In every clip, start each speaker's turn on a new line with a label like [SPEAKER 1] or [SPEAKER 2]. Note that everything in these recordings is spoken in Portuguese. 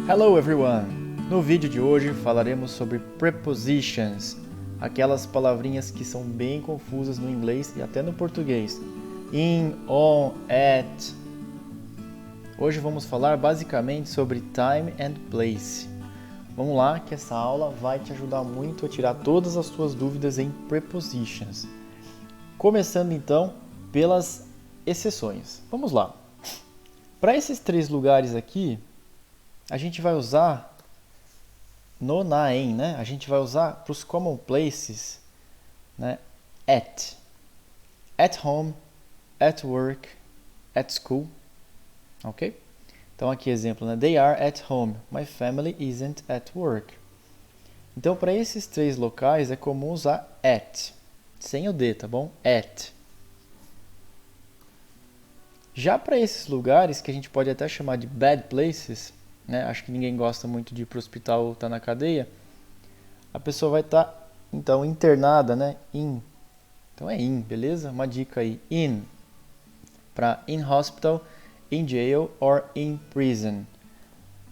[SPEAKER 1] Hello everyone! No vídeo de hoje falaremos sobre prepositions, aquelas palavrinhas que são bem confusas no inglês e até no português. In, on, at. Hoje vamos falar basicamente sobre time and place. Vamos lá que essa aula vai te ajudar muito a tirar todas as suas dúvidas em prepositions. Começando então pelas exceções. Vamos lá. Para esses três lugares aqui, a gente vai usar no, na, em, né? A gente vai usar para os common places, né? At home, at work, at school, ok? Então aqui exemplo, né? They are at home, my family isn't at work. Então para esses três locais é comum usar at, sem o D, tá bom? At. Já para esses lugares que a gente pode até chamar de bad places, né? Acho que ninguém gosta muito de ir para o hospital ou estar na cadeia, a pessoa vai estar, então, internada, né? In. Então é in, beleza? Uma dica aí, in. Para in hospital, in jail or in prison.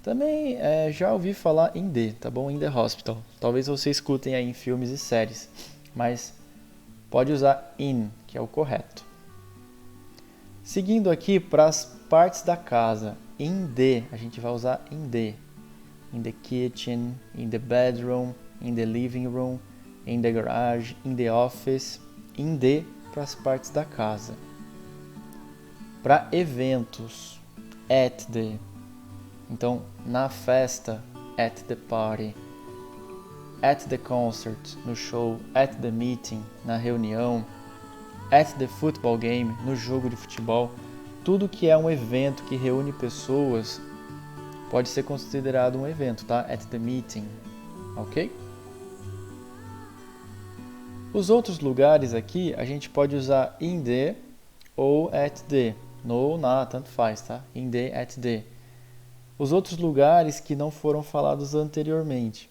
[SPEAKER 1] Também já ouvi falar in the, tá bom? In the hospital. Talvez você escutem aí em filmes e séries, mas pode usar in, que é o correto. Seguindo aqui para as partes da casa, in the, a gente vai usar in the. In the kitchen, in the bedroom, in the living room, in the garage, in the office. In the para as partes da casa. Para eventos, at the. Então, na festa, at the party. At the concert, no show. At the meeting, na reunião. At the football game, no jogo de futebol. Tudo que é um evento que reúne pessoas pode ser considerado um evento, tá? At the meeting, ok? Os outros lugares aqui, a gente pode usar in the ou at the. No ou na, tanto faz, tá? In the, at the. Os outros lugares que não foram falados anteriormente,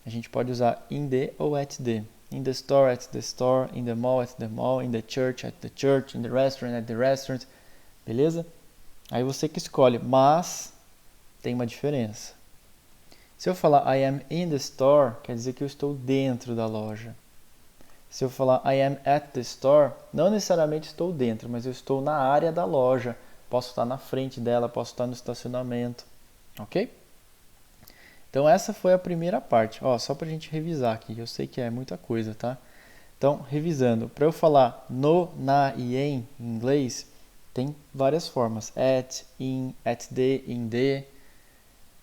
[SPEAKER 1] a gente pode usar in the ou at the. In the store, at the store. In the mall, at the mall. In the church, at the church. In the restaurant, at the restaurant. Beleza? Aí você que escolhe, mas tem uma diferença. Se eu falar I am in the store, quer dizer que eu estou dentro da loja. Se eu falar I am at the store, não necessariamente estou dentro, mas eu estou na área da loja. Posso estar na frente dela, posso estar no estacionamento. Ok? Então essa foi a primeira parte. Ó, só para a gente revisar aqui, eu sei que é muita coisa, tá? Então, revisando, para eu falar no, na e em inglês, tem várias formas. At, in, at the, in the.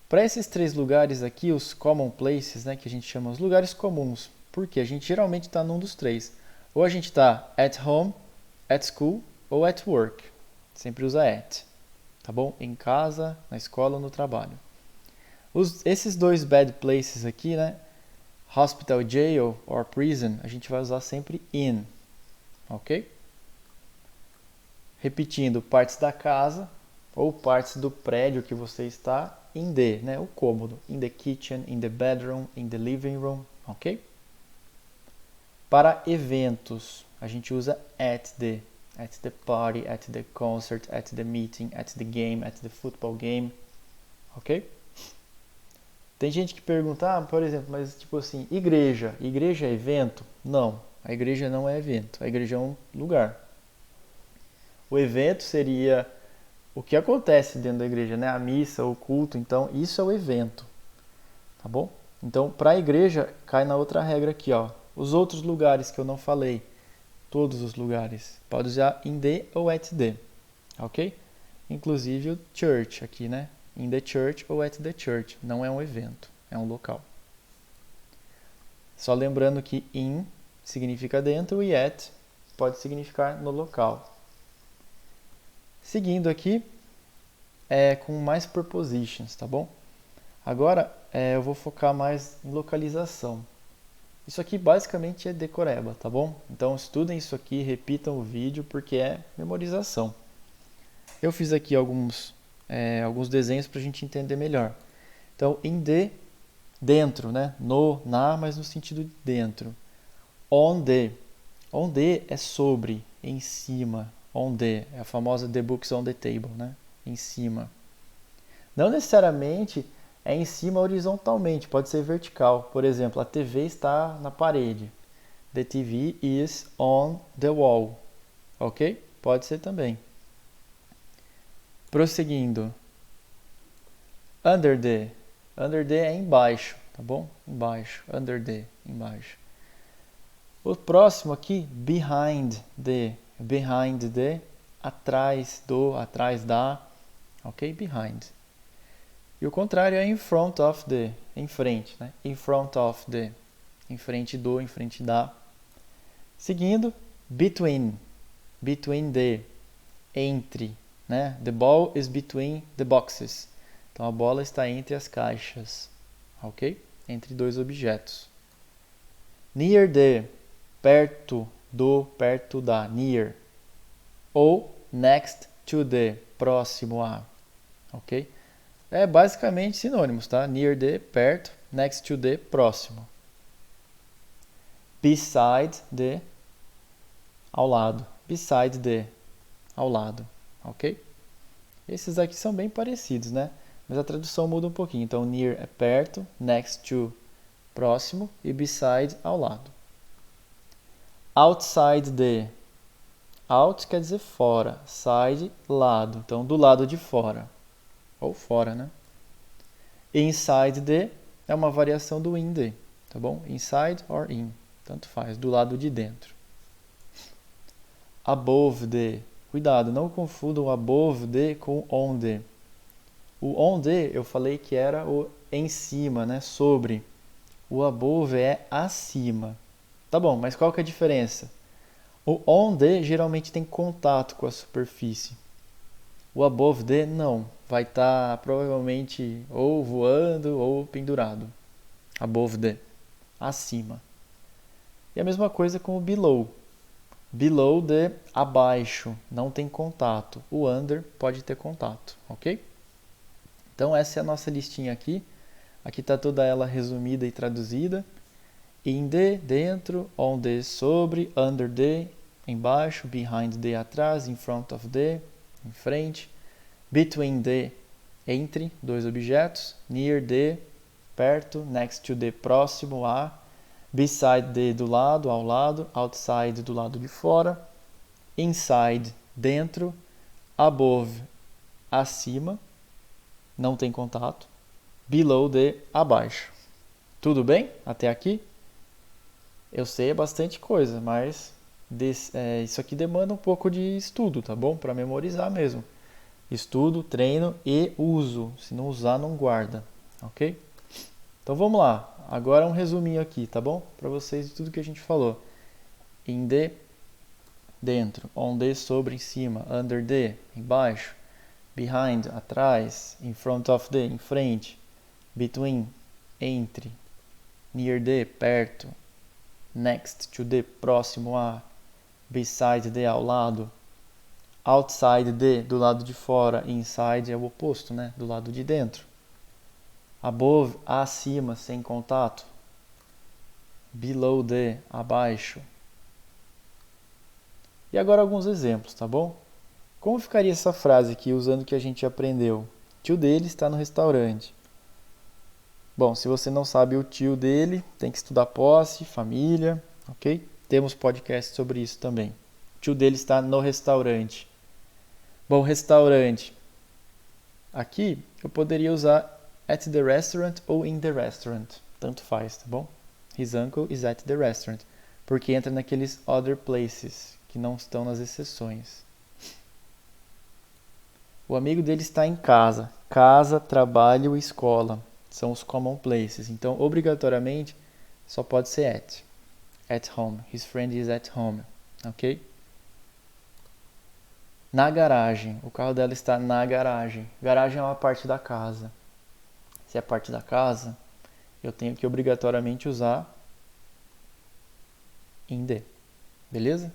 [SPEAKER 1] Para esses três lugares aqui, os common places, né, que a gente chama os lugares comuns, porque a gente geralmente está num dos três. Ou a gente está at home, at school ou at work. Sempre usa at, tá bom? Em casa, na escola ou no trabalho. Esses dois bad places aqui, né? Hospital, jail or prison, a gente vai usar sempre in, ok? Repetindo, partes da casa ou partes do prédio que você está, in the, né? O cômodo. In the kitchen, in the bedroom, in the living room, ok? Para eventos, a gente usa at the party, at the concert, at the meeting, at the game, at the football game, ok? Tem gente que pergunta, por exemplo, mas tipo assim, igreja é evento? Não, a igreja não é evento, a igreja é um lugar. O evento seria o que acontece dentro da igreja, né? A missa, o culto, então isso é o evento, tá bom? Então, para a igreja, cai na outra regra aqui, ó. Os outros lugares que eu não falei, todos os lugares, pode usar in the ou at the, ok? Inclusive o church aqui, né? In the church ou at the church. Não é um evento, é um local. Só lembrando que in significa dentro e at pode significar no local. Seguindo aqui, com mais prepositions, tá bom? Agora eu vou focar mais em localização. Isso aqui basicamente é decoreba, tá bom? Então estudem isso aqui, repitam o vídeo porque é memorização. Eu fiz aqui alguns desenhos para a gente entender melhor. Então, in the, dentro, né? No, na, mas no sentido de dentro. On the. On the é sobre, em cima. On the, é a famosa the books on the table, né? Em cima. Não necessariamente é em cima horizontalmente, pode ser vertical. Por exemplo, a TV está na parede. The TV is on the wall. Ok? Pode ser também. Prosseguindo. Under the. Under the é embaixo, tá bom? Embaixo. Under the, embaixo. O próximo aqui, behind the. Behind the, atrás do, atrás da. Ok? Behind. E o contrário é in front of the, em frente, né? In front of the, em frente do, em frente da. Seguindo, between. Between the, entre, né? The ball is between the boxes. Então a bola está entre as caixas, ok? Entre dois objetos. Near the, perto do, perto da, near. Ou next to the, próximo a, ok? É basicamente sinônimos, tá? Near the, perto, next to the, próximo. Beside the, ao lado. Beside the, ao lado, ok? Esses aqui são bem parecidos, né? Mas a tradução muda um pouquinho. Então, near é perto, next to, próximo, e beside, ao lado. Outside the. Out quer dizer fora, side, lado. Então, do lado de fora. Ou fora, né? Inside the é uma variação do in the, tá bom? Inside or in, tanto faz, do lado de dentro. Above the. Cuidado, não confundam o above the com on the. O on the eu falei que era o em cima, né? Sobre. O above é acima. Tá bom, mas qual que é a diferença? O on the geralmente tem contato com a superfície. O above the não. Vai estar provavelmente ou voando ou pendurado. Above the. Acima. E a mesma coisa com o below. Below the, abaixo, não tem contato. O under pode ter contato, ok? Então essa é a nossa listinha aqui. Aqui está toda ela resumida e traduzida. In the, dentro, on the, sobre, under the, embaixo, behind the, atrás, in front of the, em frente, between the, entre, dois objetos, near the, perto, next to the, próximo a, beside the, do lado, ao lado, outside, do lado de fora, inside, dentro, above, acima, não tem contato, below the, abaixo. Tudo bem? Até aqui? Eu sei, é bastante coisa, mas isso aqui demanda um pouco de estudo, tá bom? Para memorizar mesmo. Estudo, treino e uso. Se não usar, não guarda, ok? Então vamos lá. Agora um resuminho aqui, tá bom? Para vocês de tudo que a gente falou. In the, dentro. On the, sobre, em cima. Under the, embaixo. Behind, atrás. In front of the, em frente. Between, entre. Near the, perto. Next to the, próximo a. Beside the, ao lado. Outside the, do lado de fora. Inside é o oposto, né? Do lado de dentro. Above, acima, sem contato. Below the, abaixo. E agora alguns exemplos, tá bom? Como ficaria essa frase aqui usando o que a gente aprendeu? O tio dele está no restaurante. Bom, se você não sabe o tio dele, tem que estudar posse, família, ok? Temos podcast sobre isso também. O tio dele está no restaurante. Bom, restaurante. Aqui eu poderia usar at the restaurant ou in the restaurant. Tanto faz, tá bom? His uncle is at the restaurant. Porque entra naqueles other places, que não estão nas exceções. O amigo dele está em casa. Casa, trabalho e escola. São os common places. Então, obrigatoriamente, só pode ser at. At home. His friend is at home. Ok? Na garagem. O carro dela está na garagem. Garagem é uma parte da casa. Se é parte da casa, eu tenho que obrigatoriamente usar in the. Beleza?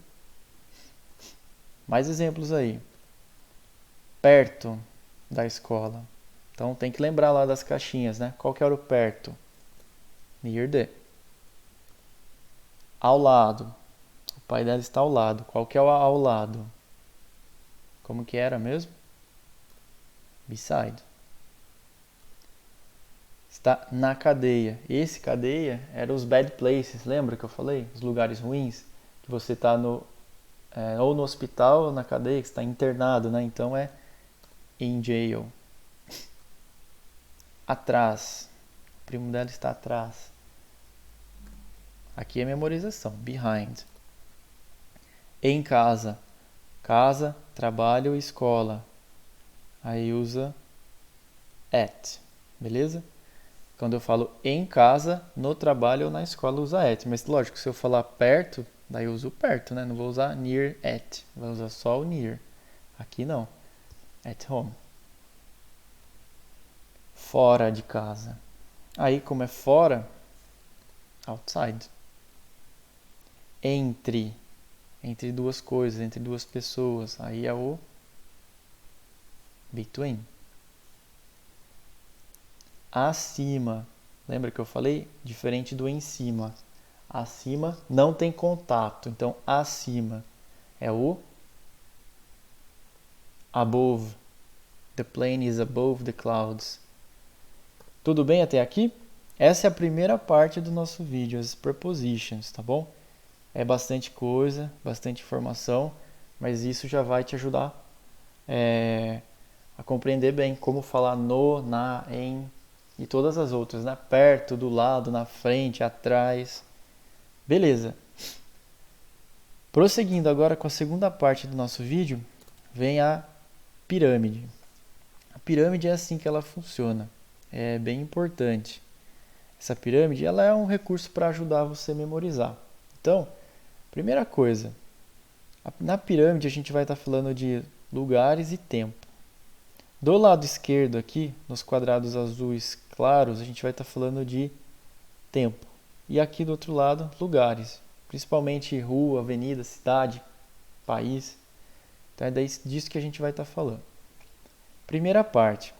[SPEAKER 1] Mais exemplos aí. Perto da escola. Então tem que lembrar lá das caixinhas, né? Qual que era o perto? Near the. Ao lado. O pai dela está ao lado. Qual que é o ao lado? Como que era mesmo? Beside. está na cadeia. Esse cadeia era os bad places, lembra que eu falei? Os lugares ruins, que você está ou no hospital ou na cadeia, que está internado, né? Então é in jail. Atrás. O primo dela está atrás. Aqui é memorização. Behind. Em casa. Casa, trabalho, escola. Aí usa at. Beleza? Quando eu falo em casa, no trabalho ou na escola, usa at. Mas lógico, se eu falar perto, daí eu uso perto, né? Não vou usar near at. Vou usar só o near. Aqui não. At home. Fora de casa. Aí, como é fora, outside. Entre duas coisas, entre duas pessoas. Aí é o between. Acima. Lembra que eu falei? Diferente do em cima. Acima não tem contato. Então, acima é o above. The plane is above the clouds. Tudo bem até aqui? Essa é a primeira parte do nosso vídeo, as prepositions, tá bom? É bastante coisa, bastante informação, mas isso já vai te ajudar a compreender bem como falar no, na, em e todas as outras, né? Perto, do lado, na frente, atrás. Beleza. Prosseguindo agora com a segunda parte do nosso vídeo, vem a pirâmide. A pirâmide é assim que ela funciona. É bem importante. Essa pirâmide ela é um recurso para ajudar você a memorizar. Então, primeira coisa, na pirâmide a gente vai estar falando de lugares e tempo. Do lado esquerdo aqui, nos quadrados azuis claros, a gente vai estar falando de tempo. E aqui do outro lado, lugares. Principalmente rua, avenida, cidade, país. Então é disso que a gente vai estar falando. Primeira parte.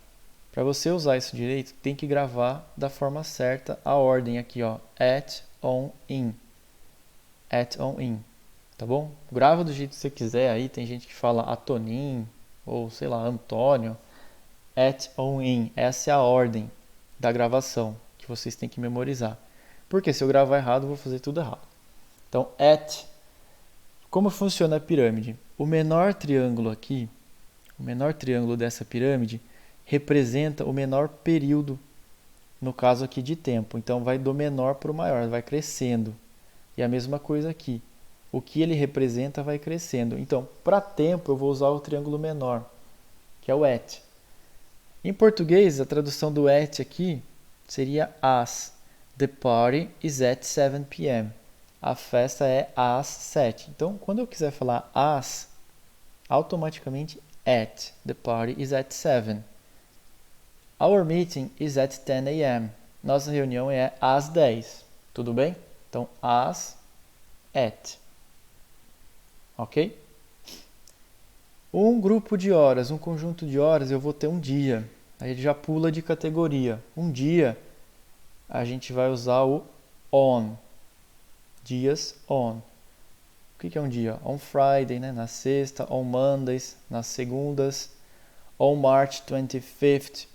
[SPEAKER 1] Para você usar isso direito, tem que gravar da forma certa a ordem aqui, ó. At, on, in. At, on, in. Tá bom? Grava do jeito que você quiser aí. Tem gente que fala Atonin, ou sei lá, Antônio. At, on, in. Essa é a ordem da gravação que vocês têm que memorizar. Porque se eu gravar errado, eu vou fazer tudo errado. Então, at. Como funciona a pirâmide? O menor triângulo aqui, o menor triângulo dessa pirâmide, representa o menor período, no caso aqui de tempo. Então, vai do menor para o maior, vai crescendo. E a mesma coisa aqui. O que ele representa vai crescendo. Então, para tempo, eu vou usar o triângulo menor, que é o at. Em português, a tradução do at aqui seria as. The party is at 7 p.m. A festa é às 7. Então, quando eu quiser falar as, automaticamente at. The party is at 7. Our meeting is at 10 a.m. Nossa reunião é às 10. Tudo bem? Então, as, at. Ok? Um grupo de horas, um conjunto de horas, eu vou ter um dia. Aí ele já pula de categoria. Um dia, a gente vai usar o on. Dias on. O que é um dia? On Friday, né? Na sexta. On Mondays, nas segundas. On March 25th,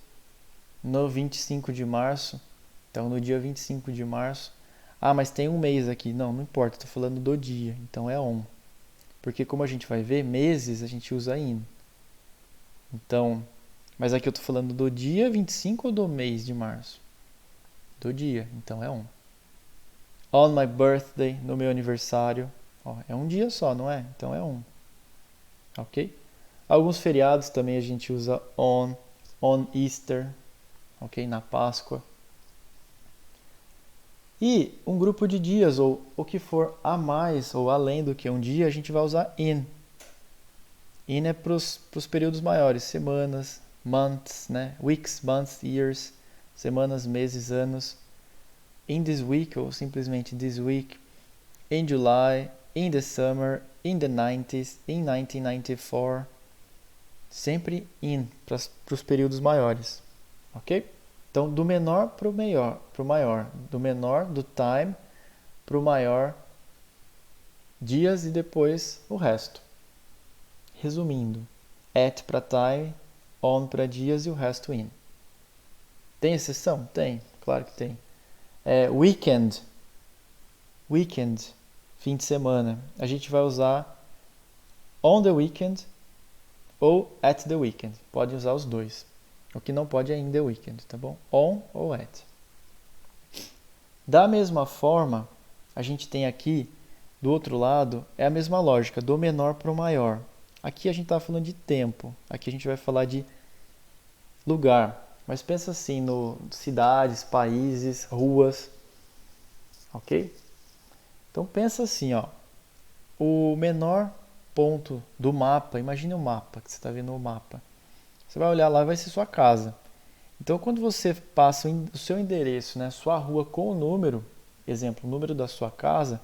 [SPEAKER 1] no 25 de março. Então, no dia 25 de março. Ah, mas tem um mês aqui. Não, não importa, estou falando do dia. Então, é on. Porque, como a gente vai ver, meses a gente usa in. Então, mas aqui eu estou falando do dia 25 ou do mês de março? Do dia, então é on. On my birthday, no meu aniversário. Ó, é um dia só, não é? Então é on. Ok? Alguns feriados também a gente usa on Easter, ok? Na Páscoa. E um grupo de dias, ou o que for a mais ou além do que um dia, a gente vai usar in. In é para os períodos maiores, semanas, months, né? Weeks, months, years, semanas, meses, anos. In this week, ou simplesmente this week. In July, in the summer, in the 90s, in 1994. Sempre in, para os períodos maiores. Ok? Então, do menor para o maior. Do menor, do time, para o maior, dias e depois o resto. Resumindo, at para time, on para dias e o resto in. Tem exceção? Tem, claro que tem. Weekend, fim de semana. A gente vai usar on the weekend ou at the weekend. Pode usar os dois. O que não pode é in the weekend, tá bom? On ou at. Da mesma forma, a gente tem aqui, do outro lado, é a mesma lógica, do menor para o maior. Aqui a gente está falando de tempo. Aqui a gente vai falar de lugar. Mas pensa assim, no cidades, países, ruas. Ok? Então pensa assim, ó. O menor ponto do mapa, imagine um mapa, que você está vendo o mapa. Você vai olhar lá e vai ser sua casa. Então quando você passa o seu endereço, né, sua rua com o número, exemplo, o número da sua casa,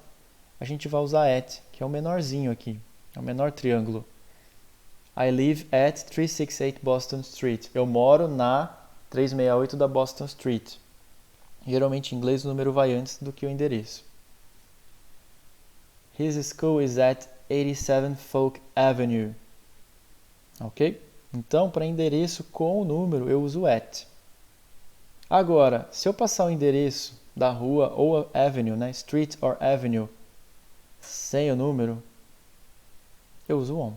[SPEAKER 1] a gente vai usar at, que é o menorzinho aqui, é o menor triângulo. I live at 368 Boston Street. Eu moro na 368 da Boston Street. Geralmente em inglês o número vai antes do que o endereço. His school is at 87 Folk Avenue. Ok? Então, para endereço com o número, eu uso at. Agora, se eu passar o endereço da rua ou avenue, né? Street or avenue, sem o número, eu uso on.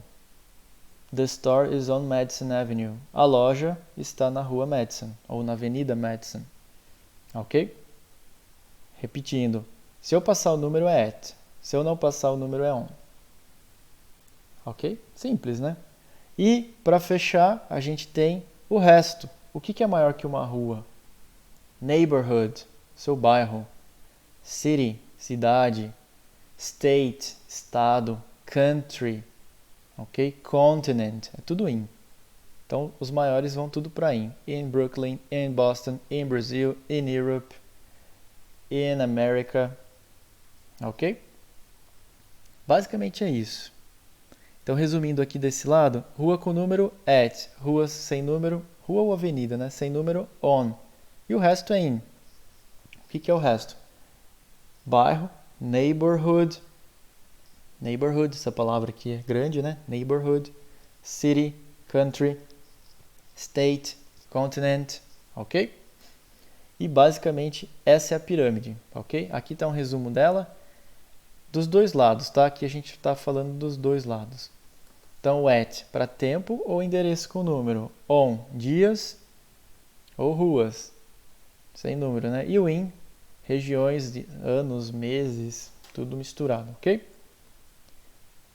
[SPEAKER 1] The store is on Madison Avenue. A loja está na rua Madison, ou na avenida Madison. Ok? Repetindo, se eu passar o número é at. Se eu não passar o número é on. Ok? Simples, né? E, para fechar, a gente tem o resto. O que é maior que uma rua? Neighborhood, seu bairro. City, cidade. State, estado. Country, ok? Continent, é tudo in. Então, os maiores vão tudo para in. In Brooklyn, in Boston, in Brazil, in Europe, in America, ok? Basicamente é isso. Então, resumindo aqui desse lado, rua com número, at. Ruas sem número, rua ou avenida, né? Sem número, on. E o resto é in. O que é o resto? Bairro, neighborhood. Neighborhood, essa palavra aqui é grande, né? Neighborhood. City, country, state, continent, ok? E basicamente essa é a pirâmide, ok? Aqui está um resumo dela dos dois lados, tá? Aqui a gente está falando dos dois lados. Então, at para tempo ou endereço com número. On, dias ou ruas, sem número, né? E o in, regiões, de anos, meses, tudo misturado, ok?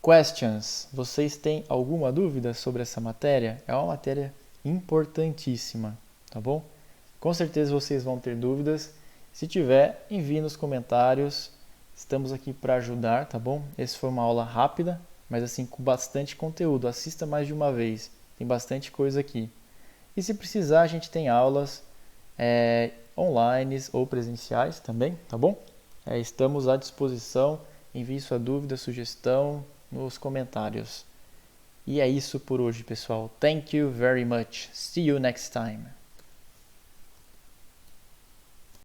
[SPEAKER 1] Questions. Vocês têm alguma dúvida sobre essa matéria? É uma matéria importantíssima, tá bom? Com certeza vocês vão ter dúvidas. Se tiver, envie nos comentários. Estamos aqui para ajudar, tá bom? Essa foi uma aula rápida, mas assim com bastante conteúdo. Assista mais de uma vez. Tem bastante coisa aqui. E se precisar, a gente tem aulas online ou presenciais também, tá bom? Estamos à disposição. Envie sua dúvida, sugestão nos comentários. E é isso por hoje, pessoal. Thank you very much. See you next time.